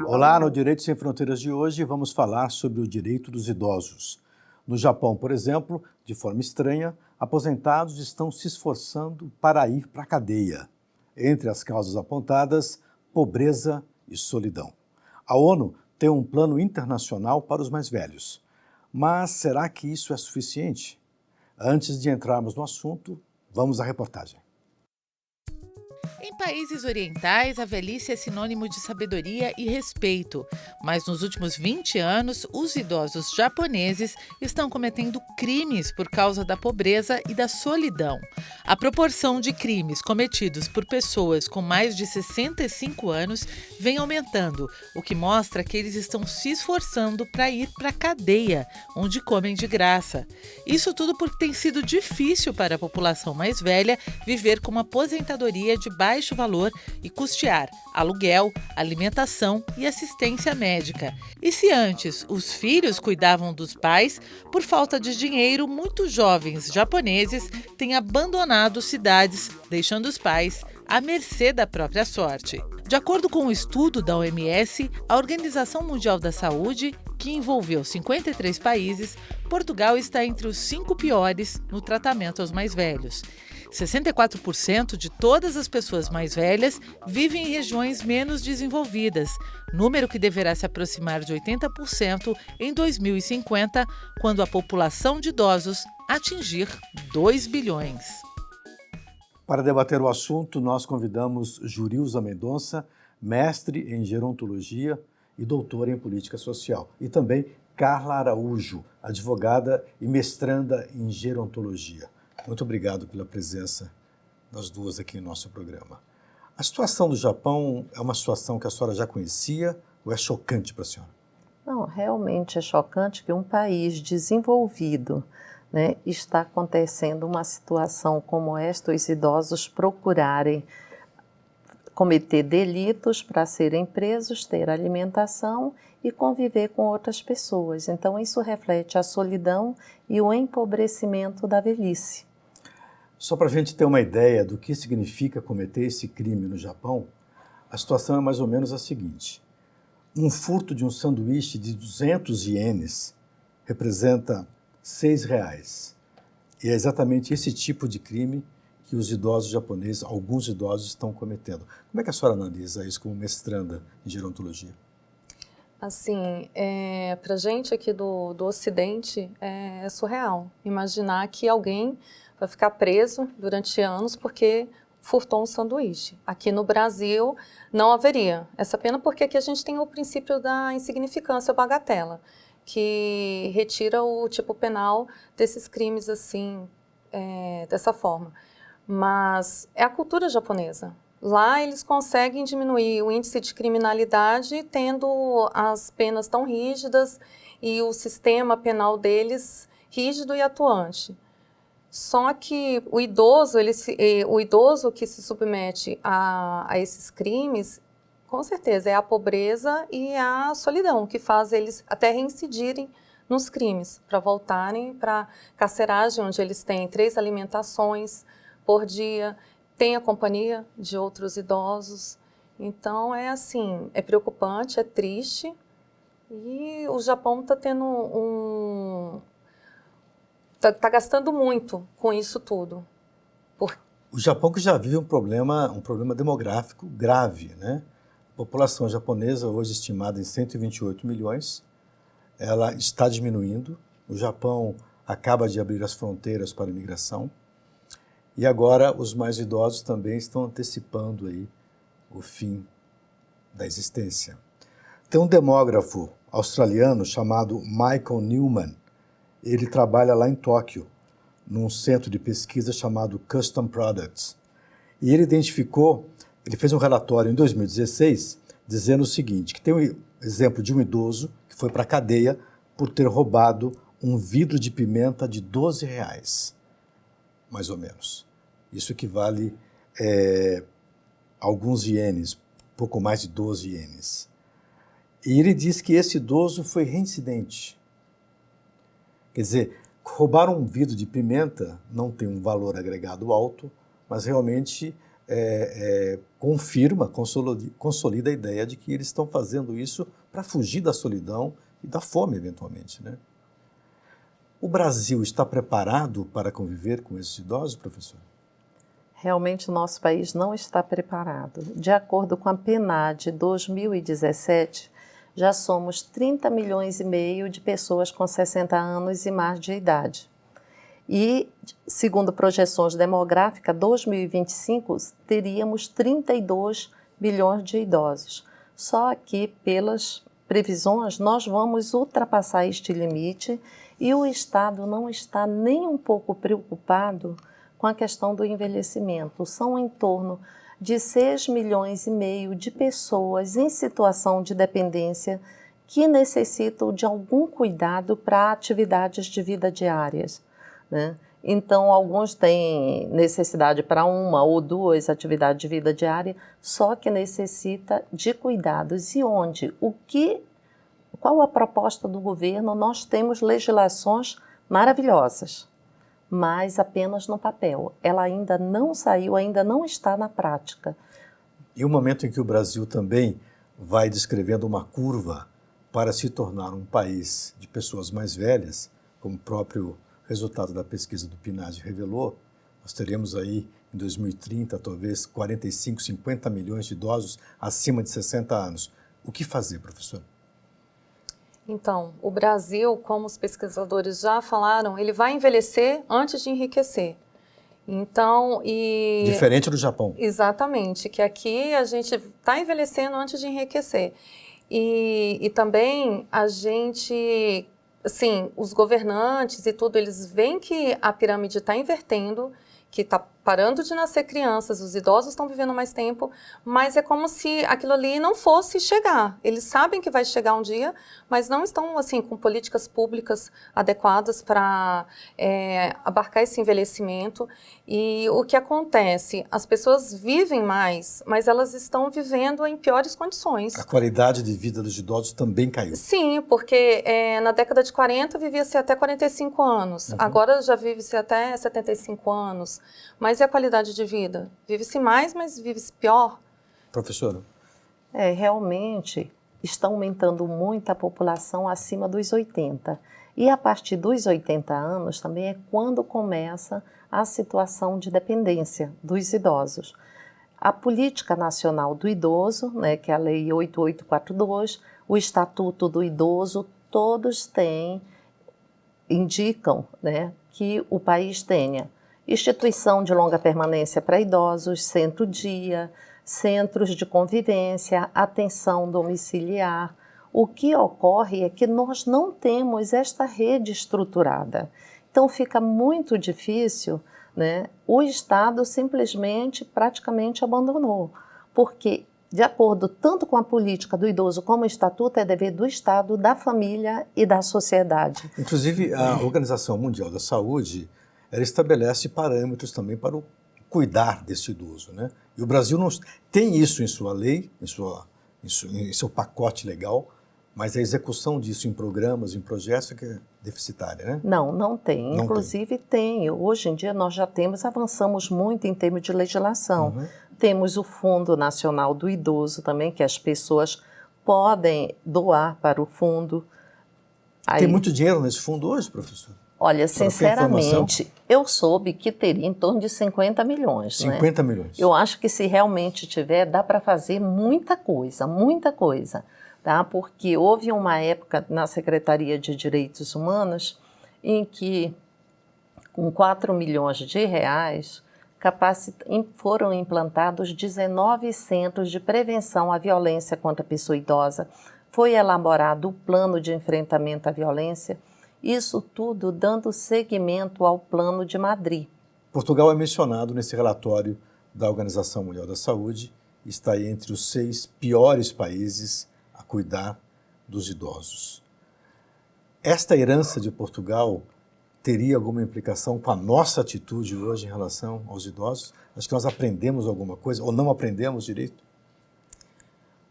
Olá, no Direito Sem Fronteiras de hoje vamos falar sobre o direito dos idosos. No Japão, por exemplo, de forma estranha, aposentados estão se esforçando para ir para a cadeia. Entre as causas apontadas, pobreza e solidão. A ONU tem um plano internacional para os mais velhos. Mas será que isso é suficiente? Antes de entrarmos no assunto, vamos à reportagem. Em países orientais, a velhice é sinônimo de sabedoria e respeito, mas nos últimos 20 anos, os idosos japoneses estão cometendo crimes por causa da pobreza e da solidão. A proporção de crimes cometidos por pessoas com mais de 65 anos vem aumentando, o que mostra que eles estão se esforçando para ir para a cadeia, onde comem de graça. Isso tudo porque tem sido difícil para a população mais velha viver com uma aposentadoria de baixo valor e custear aluguel, alimentação e assistência médica. E se antes os filhos cuidavam dos pais, por falta de dinheiro, muitos jovens japoneses têm abandonado cidades, deixando os pais à mercê da própria sorte. De acordo com um estudo da OMS, a Organização Mundial da Saúde, que envolveu 53 países, Portugal está entre os 5 piores no tratamento aos mais velhos. 64% de todas as pessoas mais velhas vivem em regiões menos desenvolvidas, número que deverá se aproximar de 80% em 2050, quando a população de idosos atingir 2 bilhões. Para debater o assunto, nós convidamos Jurilza Mendonça, mestre em gerontologia e doutora em política social, e também Carla Araújo, advogada e mestranda em gerontologia. Muito obrigado pela presença das duas aqui em nosso programa. A situação do Japão é uma situação que a senhora já conhecia ou é chocante para a senhora? Não, realmente é chocante que um país desenvolvido, está acontecendo uma situação como esta, os idosos procurarem cometer delitos para serem presos, ter alimentação e conviver com outras pessoas. Então isso reflete a solidão e o empobrecimento da velhice. Só para a gente ter uma ideia do que significa cometer esse crime no Japão, a situação é mais ou menos a seguinte. Um furto de um sanduíche de 200 ienes representa R$6. E é exatamente esse tipo de crime que os idosos japoneses, alguns idosos, estão cometendo. Como é que a senhora analisa isso como mestranda em gerontologia? Assim, para a gente aqui do Ocidente é surreal imaginar que alguém vai ficar preso durante anos porque furtou um sanduíche. Aqui no Brasil não haveria essa pena porque aqui a gente tem o princípio da insignificância ou bagatela, que retira o tipo penal desses crimes assim, dessa forma. Mas é a cultura japonesa. Lá eles conseguem diminuir o índice de criminalidade tendo as penas tão rígidas e o sistema penal deles rígido e atuante. Só que o idoso que se submete a esses crimes, com certeza, é a pobreza e a solidão que faz eles até reincidirem nos crimes, para voltarem para a carceragem, onde eles têm 3 alimentações por dia, tem a companhia de outros idosos. Então é assim, é preocupante, é triste e o Japão está tendo tá gastando muito com isso tudo. O Japão que já vive um problema demográfico grave, né? A população japonesa, hoje estimada em 128 milhões, ela está diminuindo. O Japão acaba de abrir as fronteiras para a imigração. E agora os mais idosos também estão antecipando aí o fim da existência. Tem um demógrafo australiano chamado Michael Newman. Ele trabalha lá em Tóquio, num centro de pesquisa chamado Custom Products. E ele fez um relatório em 2016, dizendo o seguinte, que tem um exemplo de um idoso que foi para a cadeia por ter roubado um vidro de pimenta de R$12, mais ou menos. Isso equivale a alguns ienes, pouco mais de 12 ienes. E ele diz que esse idoso foi reincidente. Quer dizer, roubar um vidro de pimenta não tem um valor agregado alto, mas realmente confirma, consolida a ideia de que eles estão fazendo isso para fugir da solidão e da fome, eventualmente, né? O Brasil está preparado para conviver com esses idosos, professor? Realmente o nosso país não está preparado. De acordo com a PNAD 2017, já somos 30 milhões e meio de pessoas com 60 anos e mais de idade. E, segundo projeções demográficas, 2025 teríamos 32 milhões de idosos. Só que, pelas previsões, nós vamos ultrapassar este limite e o Estado não está nem um pouco preocupado com a questão do envelhecimento. São em torno de 6 milhões e meio de pessoas em situação de dependência que necessitam de algum cuidado para atividades de vida diárias, né? Então, alguns têm necessidade para uma ou duas atividades de vida diária, só que necessita de cuidados. E onde? Qual a proposta do governo? Nós temos legislações maravilhosas, mas apenas no papel. Ela ainda não saiu, ainda não está na prática. E o momento em que o Brasil também vai descrevendo uma curva para se tornar um país de pessoas mais velhas, como o próprio resultado da pesquisa do PNAD revelou, nós teremos aí em 2030 talvez 45, 50 milhões de idosos acima de 60 anos. O que fazer, professor? Então, o Brasil, como os pesquisadores já falaram, ele vai envelhecer antes de enriquecer. Então, Diferente do Japão. Exatamente, que aqui a gente está envelhecendo antes de enriquecer. E também a gente, assim, os governantes e tudo, eles veem que a pirâmide está invertendo, que está parando de nascer crianças, os idosos estão vivendo mais tempo, mas é como se aquilo ali não fosse chegar. Eles sabem que vai chegar um dia, mas não estão assim com políticas públicas adequadas para abarcar esse envelhecimento. E o que acontece? As pessoas vivem mais, mas elas estão vivendo em piores condições. A qualidade de vida dos idosos também caiu. Sim, porque na década de 40 vivia-se até 45 anos, agora já vive-se até 75 anos. Mas e a qualidade de vida? Vive-se mais, mas vive-se pior? Professora? Realmente está aumentando muito a população acima dos 80. E a partir dos 80 anos também é quando começa a situação de dependência dos idosos. A Política Nacional do Idoso, né, que é a Lei 8842, o Estatuto do Idoso, todos indicam, né, que o país tenha instituição de longa permanência para idosos, centro-dia, centros de convivência, atenção domiciliar. O que ocorre é que nós não temos esta rede estruturada. Então fica muito difícil, né? O Estado simplesmente, praticamente abandonou, porque de acordo tanto com a política do idoso como o Estatuto, é dever do Estado, da família e da sociedade. Inclusive, a Organização Mundial da Saúde, ela estabelece parâmetros também para o cuidar desse idoso, né? E o Brasil não tem isso em sua lei, em seu pacote legal, mas a execução disso em programas, em projetos, é que é deficitária, né? Não tem. Não Inclusive tem. Hoje em dia nós já avançamos muito em termos de legislação. Temos o Fundo Nacional do Idoso também, que as pessoas podem doar para o fundo. Tem muito dinheiro nesse fundo hoje, professor? Olha, sinceramente, eu soube que teria em torno de 50 milhões. 50 milhões. Eu acho que se realmente tiver, dá para fazer muita coisa, tá? Porque houve uma época na Secretaria de Direitos Humanos em que, com 4 milhões de reais, foram implantados 19 centros de prevenção à violência contra a pessoa idosa. Foi elaborado o plano de enfrentamento à violência. Isso tudo dando seguimento ao Plano de Madrid. Portugal é mencionado nesse relatório da Organização Mundial da Saúde, está aí entre os 6 piores países a cuidar dos idosos. Esta herança de Portugal teria alguma implicação com a nossa atitude hoje em relação aos idosos? Acho que nós aprendemos alguma coisa ou não aprendemos direito?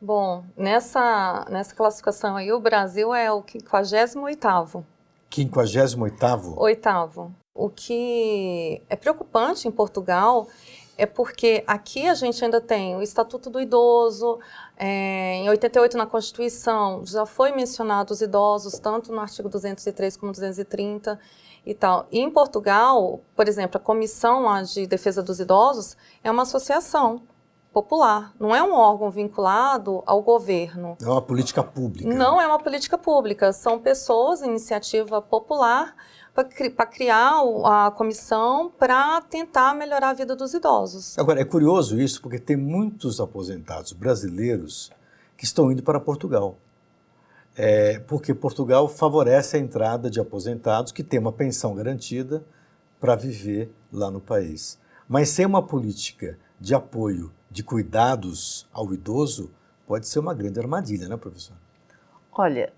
Bom, nessa classificação aí, o Brasil é o 58º. 58º? Oitavo. O que é preocupante em Portugal é porque aqui a gente ainda tem o Estatuto do Idoso, em 88 na Constituição já foi mencionado os idosos, tanto no artigo 203 como 230 e tal. E em Portugal, por exemplo, a Comissão lá de Defesa dos Idosos é uma associação popular, não é um órgão vinculado ao governo. É uma política pública. Não é uma política pública, são pessoas, iniciativa popular, para criar a comissão para tentar melhorar a vida dos idosos. Agora, é curioso isso, porque tem muitos aposentados brasileiros que estão indo para Portugal. Porque Portugal favorece a entrada de aposentados que têm uma pensão garantida para viver lá no país. Mas sem uma política de apoio, de cuidados ao idoso, pode ser uma grande armadilha, né, professor? Olha,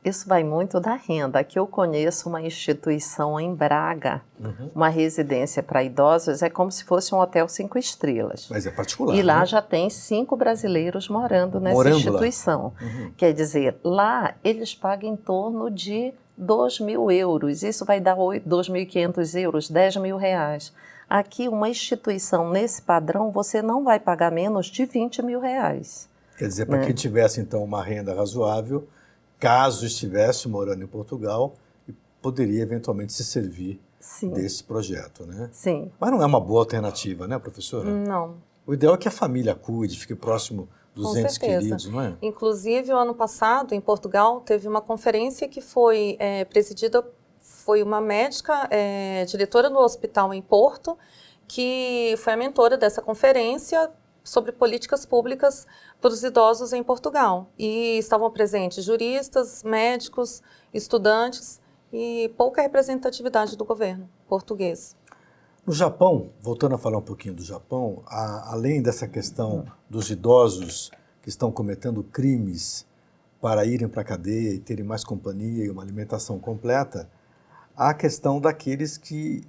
isso vai muito da renda. Aqui eu conheço uma instituição em Braga, uma residência para idosos, é como se fosse um hotel 5 estrelas. Mas é particular, E lá né? já tem 5 brasileiros morando nessa instituição. Quer dizer, lá eles pagam em torno de 2.000 euros. Isso vai dar 2.500 euros, 10 mil reais. Aqui, uma instituição nesse padrão, você não vai pagar menos de 20 mil reais. Quer dizer, para quem tivesse, então, uma renda razoável, caso estivesse morando em Portugal, poderia eventualmente se servir desse projeto, né? Sim. Mas não é uma boa alternativa, né, professora? Não. O ideal é que a família cuide, fique próximo dos entes queridos, não é? Inclusive, o ano passado, em Portugal, teve uma conferência que foi presidida, foi uma médica, diretora do hospital em Porto, que foi a mentora dessa conferência sobre políticas públicas para os idosos em Portugal. E estavam presentes juristas, médicos, estudantes e pouca representatividade do governo português. No Japão, voltando a falar um pouquinho do Japão, além dessa questão dos idosos que estão cometendo crimes para irem para a cadeia e terem mais companhia e uma alimentação completa, há a questão daqueles que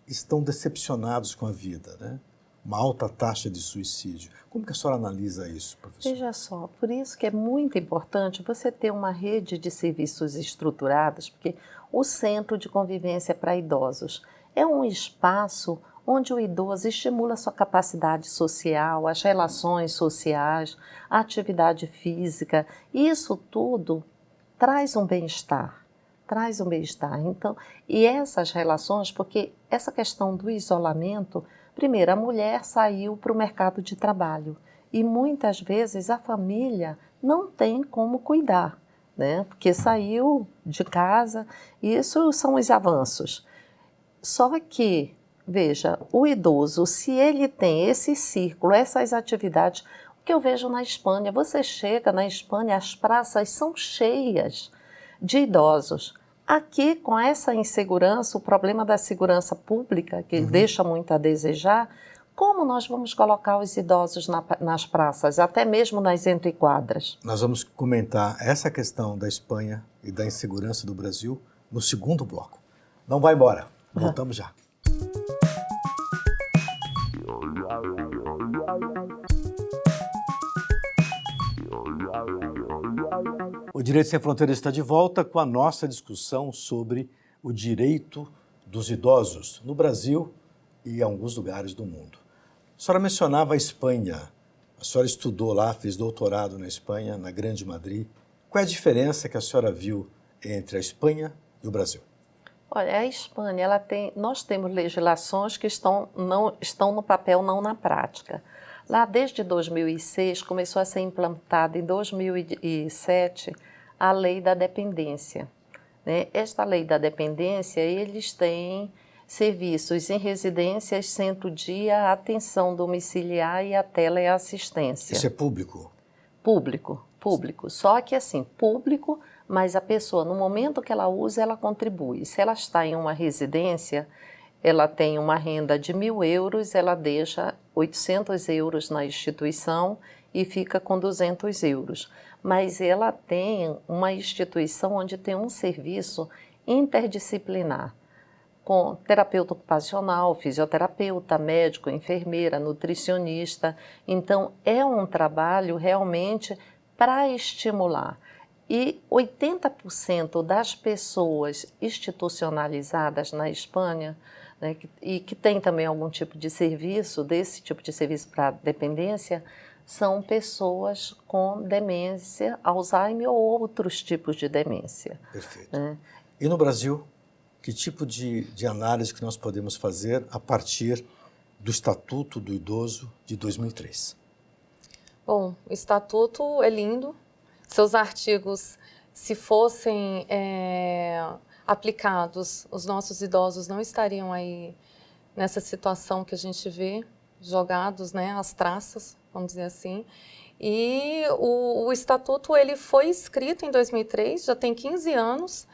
estão decepcionados com a vida, né? Uma alta taxa de suicídio. Como que a senhora analisa isso, professor? Veja só, por isso que é muito importante você ter uma rede de serviços estruturados, porque o Centro de Convivência para Idosos é um espaço onde o idoso estimula a sua capacidade social, as relações sociais, a atividade física. Isso tudo traz um bem-estar. Traz um bem-estar. Então, e essas relações, porque essa questão do isolamento, primeiro, a mulher saiu para o mercado de trabalho e muitas vezes a família não tem como cuidar, né? Porque saiu de casa e isso são os avanços. Só que, veja, o idoso, se ele tem esse círculo, essas atividades, o que eu vejo na Espanha, você chega na Espanha, as praças são cheias de idosos. Aqui, com essa insegurança, o problema da segurança pública, que deixa muito a desejar, como nós vamos colocar os idosos nas praças, até mesmo nas entrequadras? Nós vamos comentar essa questão da Espanha e da insegurança do Brasil no segundo bloco. Não vai embora, voltamos já. O Direito Sem Fronteiras está de volta com a nossa discussão sobre o direito dos idosos no Brasil e em alguns lugares do mundo. A senhora mencionava a Espanha. A senhora estudou lá, fez doutorado na Espanha, na Grande Madrid. Qual é a diferença que a senhora viu entre a Espanha e o Brasil? Olha, a Espanha, nós temos legislações que estão no papel, não na prática. Lá, desde 2006, começou a ser implantada em 2007 a lei da dependência, né? Esta lei da dependência, eles têm serviços em residências, centro-dia, atenção domiciliar e a teleassistência. Isso é público? Público. Só que assim, público, mas a pessoa, no momento que ela usa, ela contribui. Se ela está em uma residência, ela tem uma renda de 1.000 euros, ela deixa 800 euros na instituição e fica com 200 euros. Mas ela tem uma instituição onde tem um serviço interdisciplinar, com terapeuta ocupacional, fisioterapeuta, médico, enfermeira, nutricionista. Então, é um trabalho realmente para estimular. E 80% das pessoas institucionalizadas na Espanha né, e que tem também algum tipo de serviço, desse tipo de serviço para dependência, são pessoas com demência, Alzheimer ou outros tipos de demência. Perfeito. E no Brasil, que tipo de análise que nós podemos fazer a partir do Estatuto do Idoso de 2003? Bom, o Estatuto é lindo. Seus artigos, se fossem aplicados, os nossos idosos não estariam aí nessa situação que a gente vê, jogados, né, às traças, vamos dizer assim. E o Estatuto ele foi escrito em 2003, já tem 15 anos.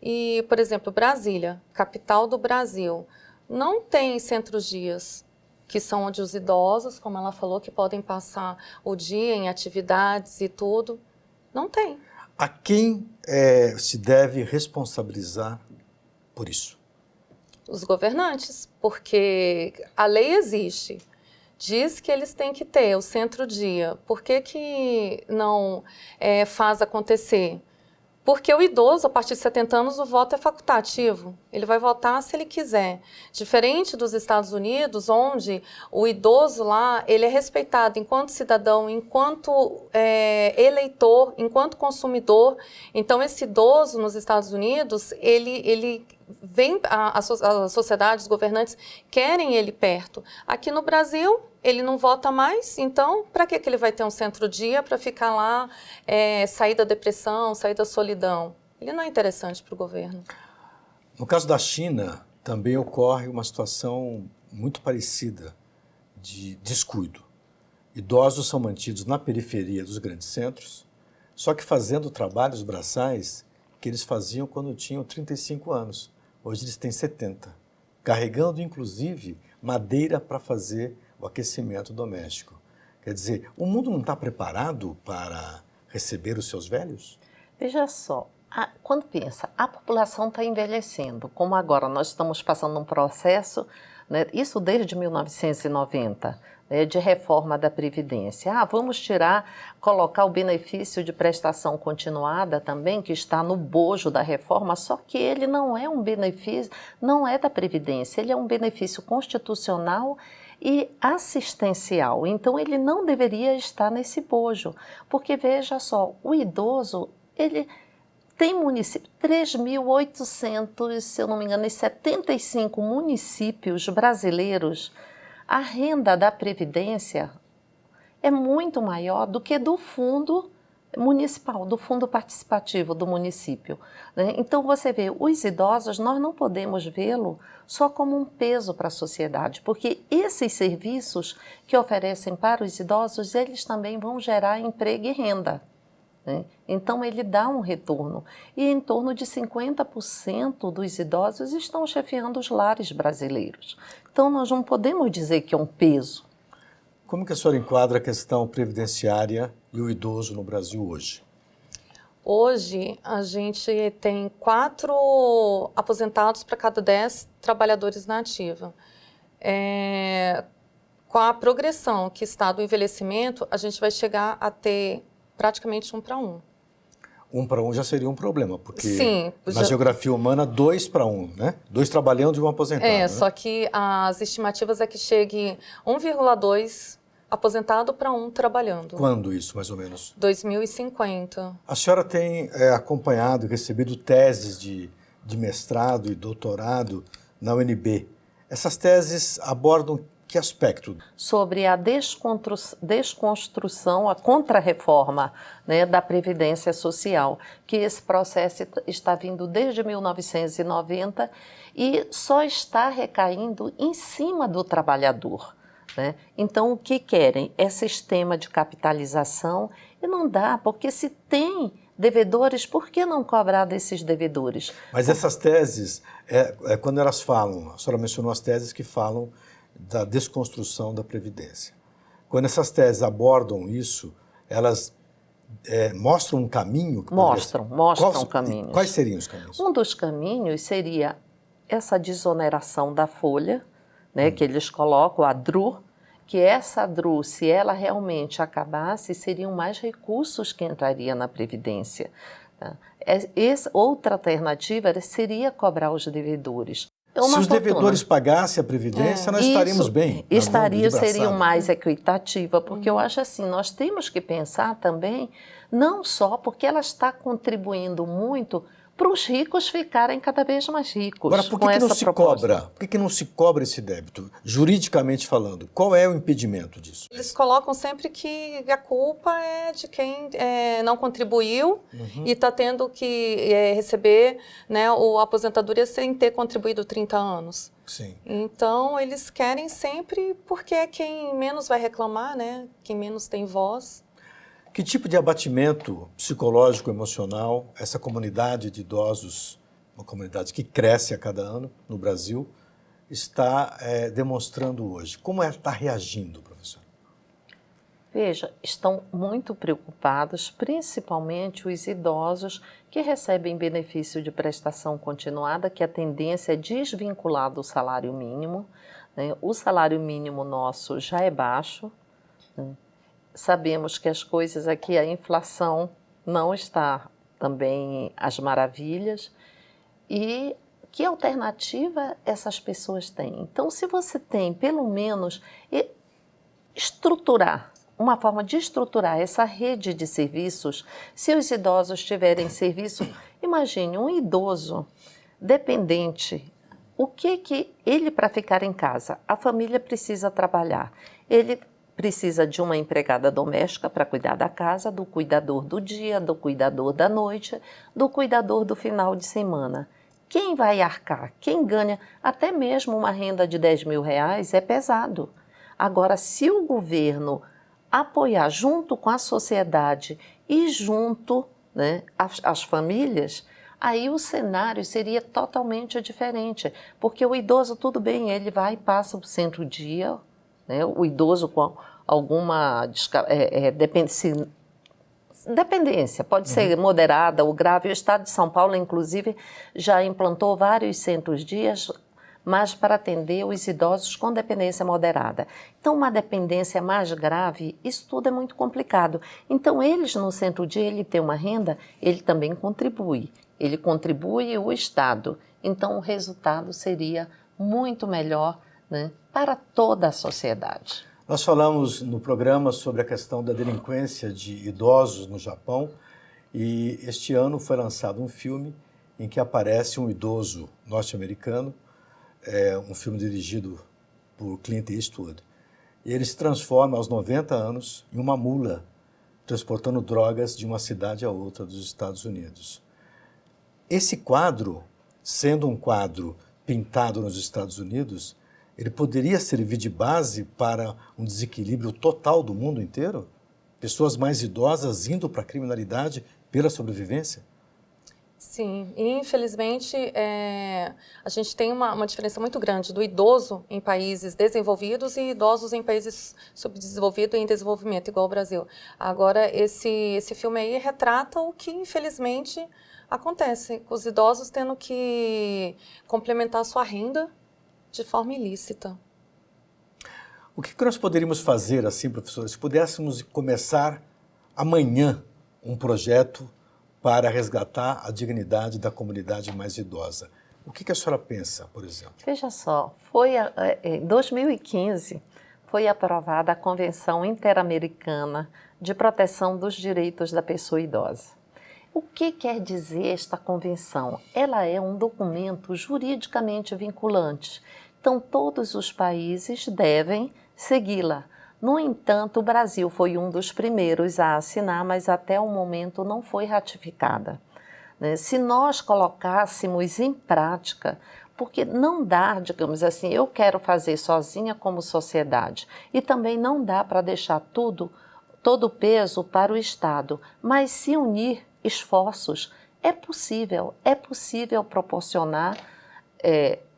E, por exemplo, Brasília, capital do Brasil, não tem centros-dias, que são onde os idosos, como ela falou, que podem passar o dia em atividades e tudo. Não tem. A quem se deve responsabilizar por isso? Os governantes, porque a lei existe, diz que eles têm que ter o centro-dia. Por que não faz acontecer? Porque o idoso, a partir de 70 anos, o voto é facultativo. Ele vai votar se ele quiser. Diferente dos Estados Unidos, onde o idoso lá, ele é respeitado enquanto cidadão, enquanto eleitor, enquanto consumidor. Então, esse idoso nos Estados Unidos, ele vem, a sociedade, os governantes querem ele perto. Aqui no Brasil, ele não vota mais, então para que ele vai ter um centro-dia para ficar lá, sair da depressão, sair da solidão? Ele não é interessante para o governo. No caso da China, também ocorre uma situação muito parecida de descuido. Idosos são mantidos na periferia dos grandes centros, só que fazendo trabalhos braçais que eles faziam quando tinham 35 anos. Hoje eles têm 70, carregando inclusive madeira para fazer o aquecimento doméstico. Quer dizer, o mundo não está preparado para receber os seus velhos? Veja só, quando pensa, a população está envelhecendo, como agora nós estamos passando um processo, né, isso desde 1990, né, de reforma da Previdência. Vamos colocar o benefício de prestação continuada também, que está no bojo da reforma, só que ele não é um benefício, não é da Previdência, ele é um benefício constitucional e assistencial. Então, ele não deveria estar nesse bojo, porque veja só, o idoso, ele tem municípios, 3.800, se eu não me engano, 75 municípios brasileiros, a renda da Previdência é muito maior do que do fundo municipal, do fundo participativo do município, né? Então você vê, os idosos, nós não podemos vê-lo só como um peso para a sociedade, porque esses serviços que oferecem para os idosos, eles também vão gerar emprego e renda, né? Então ele dá um retorno, e em torno de 50% dos idosos estão chefiando os lares brasileiros. Então nós não podemos dizer que é um peso. Como que a senhora enquadra a questão previdenciária e o idoso no Brasil hoje? Hoje, a gente tem 4 aposentados para cada 10 trabalhadores na ativa. Com a progressão que está do envelhecimento, a gente vai chegar a ter praticamente 1 para 1. 1 para 1 já seria um problema, porque sim, na geografia humana 2 para 1, né? 2 trabalhando e 1 aposentado. Né? Só que as estimativas é que chegue 1,2 aposentado para 1 trabalhando. Quando isso, mais ou menos? 2050. A senhora tem acompanhado e recebido teses de mestrado e doutorado na UNB. Essas teses abordam que aspecto? Sobre a desconstrução, a contrarreforma, né, da Previdência Social, que esse processo está vindo desde 1990 e só está recaindo em cima do trabalhador, né? Então, o que querem? É sistema de capitalização, e não dá, porque se tem devedores, por que não cobrar desses devedores? Mas essas teses, quando elas falam, a senhora mencionou as teses que falam da desconstrução da Previdência. Quando essas teses abordam isso, elas mostram um caminho? Mostram caminhos. Quais seriam os caminhos? Um dos caminhos seria essa desoneração da folha, né, que eles colocam, a DRU, que essa DRU, se ela realmente acabasse, seriam mais recursos que entrariam na Previdência. Tá? Outra alternativa seria cobrar os devedores. Se os devedores pagassem a Previdência, nós estaríamos bem. Seriam mais equitativa, porque eu acho assim, nós temos que pensar também, não só porque ela está contribuindo muito para os ricos ficarem cada vez mais ricos. Agora, por que não se cobra? Por que não se cobra esse débito, juridicamente falando? Qual é o impedimento disso? Eles colocam sempre que a culpa é de quem não contribuiu e está tendo que receber, né, a aposentadoria sem ter contribuído 30 anos. Sim. Então, eles querem sempre, porque é quem menos vai reclamar, né? Quem menos tem voz. Que tipo de abatimento psicológico, emocional, essa comunidade de idosos, uma comunidade que cresce a cada ano no Brasil, está demonstrando hoje? Como está reagindo, professor? Veja, estão muito preocupados, principalmente os idosos que recebem benefício de prestação continuada, que a tendência é desvincular do salário mínimo, né? O salário mínimo nosso já é baixo, né? Sabemos que as coisas aqui, a inflação não está também às maravilhas. E que alternativa essas pessoas têm? Então, se você tem, pelo menos, uma forma de estruturar essa rede de serviços, se os idosos tiverem serviço, imagine um idoso dependente, o que ele, para ficar em casa, a família precisa trabalhar, ele precisa de uma empregada doméstica para cuidar da casa, do cuidador do dia, do cuidador da noite, do cuidador do final de semana. Quem vai arcar? Quem ganha até mesmo uma renda de R$10.000 é pesado. Agora, se o governo apoiar junto com a sociedade e junto, né, as famílias, aí o cenário seria totalmente diferente. Porque o idoso, tudo bem, ele vai e passa o centro-dia, né, o idoso com alguma dependência, pode ser moderada ou grave. O Estado de São Paulo, inclusive, já implantou vários centros-dias, mas para atender os idosos com dependência moderada. Então, uma dependência mais grave, isso tudo é muito complicado. Então, eles no centro-dia, ele tem uma renda, ele também contribui. Ele contribui o Estado. Então, o resultado seria muito melhor, né, para toda a sociedade. Nós falamos no programa sobre a questão da delinquência de idosos no Japão e este ano foi lançado um filme em que aparece um idoso norte-americano, um filme dirigido por Clint Eastwood, e ele se transforma aos 90 anos em uma mula transportando drogas de uma cidade a outra dos Estados Unidos. Esse quadro, sendo um quadro pintado nos Estados Unidos, ele poderia servir de base para um desequilíbrio total do mundo inteiro? Pessoas mais idosas indo para a criminalidade pela sobrevivência? Sim, e infelizmente a gente tem uma diferença muito grande do idoso em países desenvolvidos e idosos em países subdesenvolvidos e em desenvolvimento, igual o Brasil. Agora, esse filme aí retrata o que infelizmente acontece, com os idosos tendo que complementar a sua renda de forma ilícita. O que nós poderíamos fazer assim, professor, se pudéssemos começar amanhã um projeto para resgatar a dignidade da comunidade mais idosa? O que a senhora pensa, por exemplo? Veja só, em 2015 foi aprovada a Convenção Interamericana de Proteção dos Direitos da Pessoa Idosa. O que quer dizer esta convenção? Ela é um documento juridicamente vinculante. Então, todos os países devem segui-la. No entanto, o Brasil foi um dos primeiros a assinar, mas até o momento não foi ratificada. Se nós colocássemos em prática, porque não dá, digamos assim, eu quero fazer sozinha como sociedade, e também não dá para deixar todo o peso para o Estado, mas se unir esforços, é possível proporcionar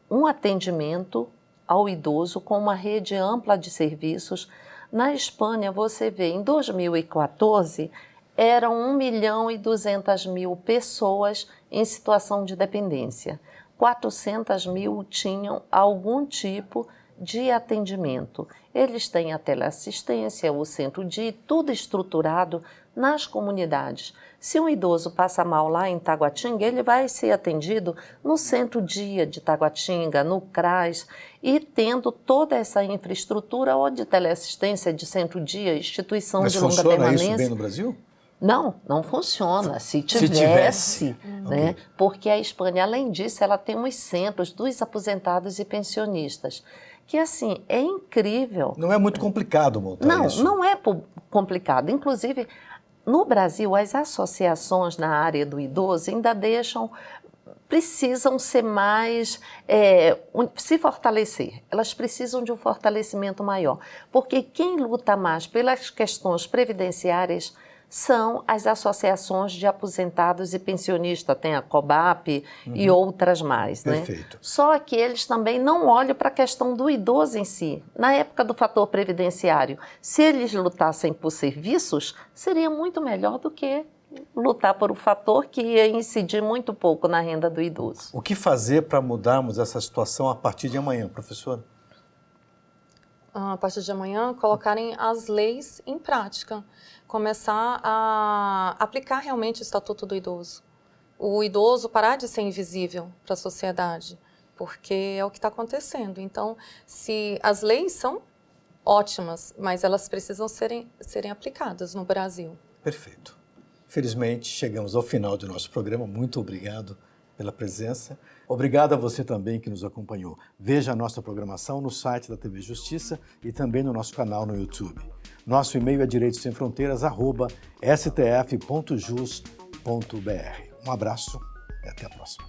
um atendimento ao idoso com uma rede ampla de serviços. Na Espanha, você vê, em 2014, eram 1.200.000 pessoas em situação de dependência. 400.000 tinham algum tipo de atendimento. Eles têm a teleassistência, o centro-dia, tudo estruturado nas comunidades. Se um idoso passa mal lá em Taguatinga, ele vai ser atendido no Centro-Dia de Taguatinga, no CRAS, e tendo toda essa infraestrutura ou de teleassistência de Centro-Dia, instituição de longa permanência. Mas funciona isso bem no Brasil? Não, não funciona. Se tivesse, né? Okay. Porque a Espanha, além disso, ela tem uns centros dos aposentados e pensionistas, que assim, é incrível. Não é muito complicado montar isso? Não é complicado. Inclusive, no Brasil, as associações na área do idoso ainda precisam ser mais, se fortalecer. Elas precisam de um fortalecimento maior, porque quem luta mais pelas questões previdenciárias são as associações de aposentados e pensionistas, tem a COBAP e outras mais. Perfeito. Né? Só que eles também não olham para a questão do idoso em si. Na época do fator previdenciário, se eles lutassem por serviços, seria muito melhor do que lutar por um fator que ia incidir muito pouco na renda do idoso. O que fazer para mudarmos essa situação a partir de amanhã, professora? A partir de amanhã, colocarem as leis em prática. Começar a aplicar realmente o Estatuto do Idoso. O idoso parar de ser invisível para a sociedade, porque é o que está acontecendo. Então, se as leis são ótimas, mas elas precisam serem aplicadas no Brasil. Perfeito. Felizmente, chegamos ao final do nosso programa. Muito obrigado pela presença. Obrigado a você também que nos acompanhou. Veja a nossa programação no site da TV Justiça e também no nosso canal no YouTube. Nosso e-mail é direitossemfronteiras@stf.jus.br. Um abraço e até a próxima.